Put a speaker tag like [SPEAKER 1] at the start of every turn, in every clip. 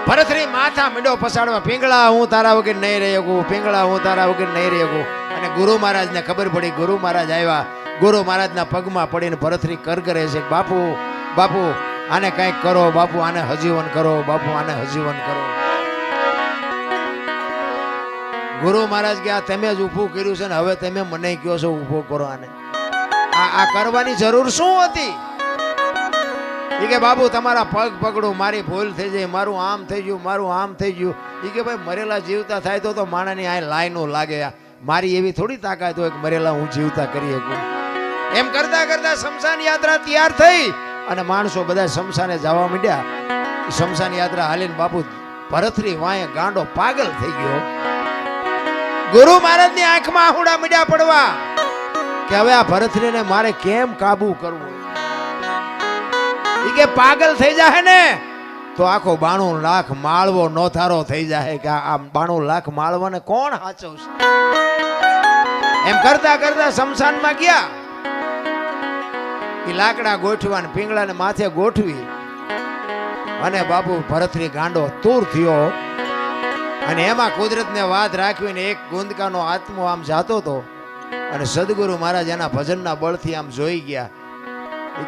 [SPEAKER 1] ભરતરી માથા મીંડો પસાડવા, પિંગળા હું તારા વગર નહીં રહી શકું, પિંગળા હું તારા વગર નહીં રહી શકું. અને ગુરુ મહારાજને ખબર પડી, ગુરુ મહારાજ આવ્યા, ગુરુ મહારાજના પગમાં પડીને ભરતરી કરગરે છે, બાપુ બાપુ આને કંઈક કરો, બાપુ આને હજીવન કરો, બાપુ આને હજીવન કરો. ગુરુ મહારાજ કે આ તમે જ ઊભું કર્યું છે ને હવે તમે મને કહો છો ઊભો કરો આને, આ કરવાની જરૂર શું હતી? એ કે બાપુ તમારા પગ પકડું, મારી ભૂલ થઈ જાય, મારું આમ થઈ ગયું, મારું આમ થઈ ગયું. એ કે ભાઈ મરેલા જીવતા થાય તો માણાની આ લાઈનો લાગે, મારી એવી થોડી તાકાત હોય કે મરેલા હું જીવતા કરી શકું. એમ કરતા કરતા શમશાન યાત્રા તૈયાર થઈ અને માણસો બધા શમશાને જવા માંડ્યા. શમશાન યાત્રા હાલીને બાપુ ભરતરી વાંહે ગાંડો પાગલ થઈ ગયો. ગુરુ મહારાજની આંખમાં આહુડા મીડ્યા પડવા કે હવે આ ભરતરીને મારે કેમ કાબુ કરવો. કે પાગલ થઈ જાય ને તો આખો 92 લાખ માળવો નોથારો થઈ જાય કે આ 92 લાખ માળવાને કોણ હાચવશે. એમ કરતા કરતા શમશાનમાં ગયા. એ લાકડા ગોઠવાને પિંગળાને માથે ગોઠવી અને બાપુ ભરતરી ગાંડો તૂર થયો. અને એમાં કુદરતને વાત રાખવીને એક ગુંદકાનો આત્મો આમ જાતો હતો અને સદગુરુ મહારાજ એના ભજનના બળથી આમ જોઈ ગયા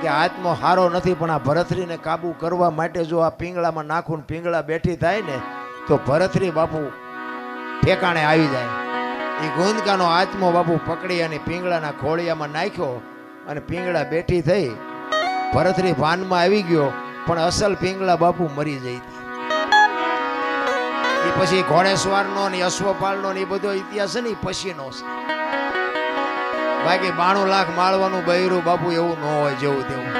[SPEAKER 1] કે આત્મો હારો નથી, પણ આ ભરતરીને કાબુ કરવા માટે જો આ પિંગળામાં નાખું ને પિંગળા બેઠી થાય ને તો ભરતરી બાપુ ઠેકાણે આવી જાય. એ ગુંદકાનો આત્મો બાપુ પકડી અને પિંગળાના ખોળિયામાં નાખ્યો અને પિંગળા બેઠી થઈ. ભરતરી ભાનમાં આવી ગયો પણ અસલ પિંગળા બાપુ મરી જઈ હતી. એ પછી ઘોડેસવારનો ને અશ્વપાલનો ને એ બધો ઇતિહાસ ને પછીનો છે. બાકી 92 લાખ માળવાનું બૈરું બાપુ એવું ન હોય જેવું તેવું.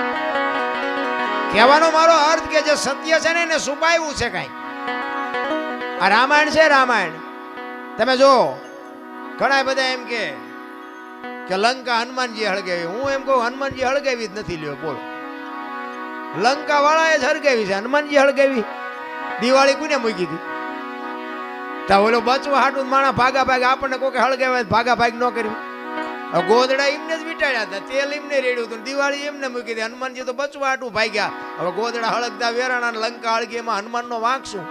[SPEAKER 1] કહેવાનો મારો અર્થ કે જે સત્ય છે ને એને છુપાવ્યું છે કઈ. આ રામાયણ છે, રામાયણ તમે જો ઘણા બધા એમ કે લંકા હનુમાનજી હળગાવી. હું એમ કહું હનુમાનજી હળગાવી જ નથી. લ્યો બોલો, લંકા વાળાએ જ હળગાવી છે, હનુમાનજી હળગાવી. દિવાળી કોને મૂકી હતી? તા ઓલો બચવા હાટું માણા ભાગા ભાગ આપણને કોઈ હળગાવે ભાગા ભાગ ન કરવી. ગોદડા એમને જ વીટાડ્યા હતા, તેલ એમને રેડ્યું હતું, દિવાળી એમને મૂકી હતી. હનુમાનજી તો બચવા હાટું ભાગ્યા. હવે ગોદડા હળગતા વેરાણા લંકા હળગી, એમાં હનુમાન નો વાંક શું?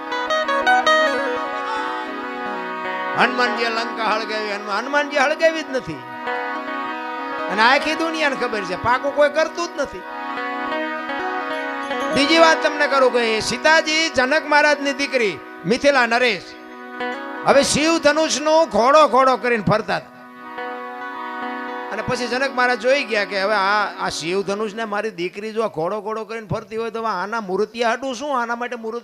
[SPEAKER 1] હનુમાનજી લંકા હળગાવી, હનુમાનજી હળગાવી જ નથી. અને આખી દુનિયાને ખબર છે પાકું કોઈ કરતું જ નથી. બીજી વાત તમને કરું કે સીતાજી જનક મહારાજની દીકરી મિથિલા નરેશ હવે શિવ ધનુષ નું ઘોડો ઘોડો કરીને ફરતા હતા. અને પછી જનક મહારાજ જોઈ ગયા કે હવે આ શિવ ધનુષ ને મારી દીકરી જો ઘોડો ઘોડો કરીને ફરતી હોય તો આના મૂર્તિયા હાટું શું, આના માટે મૂર્તિ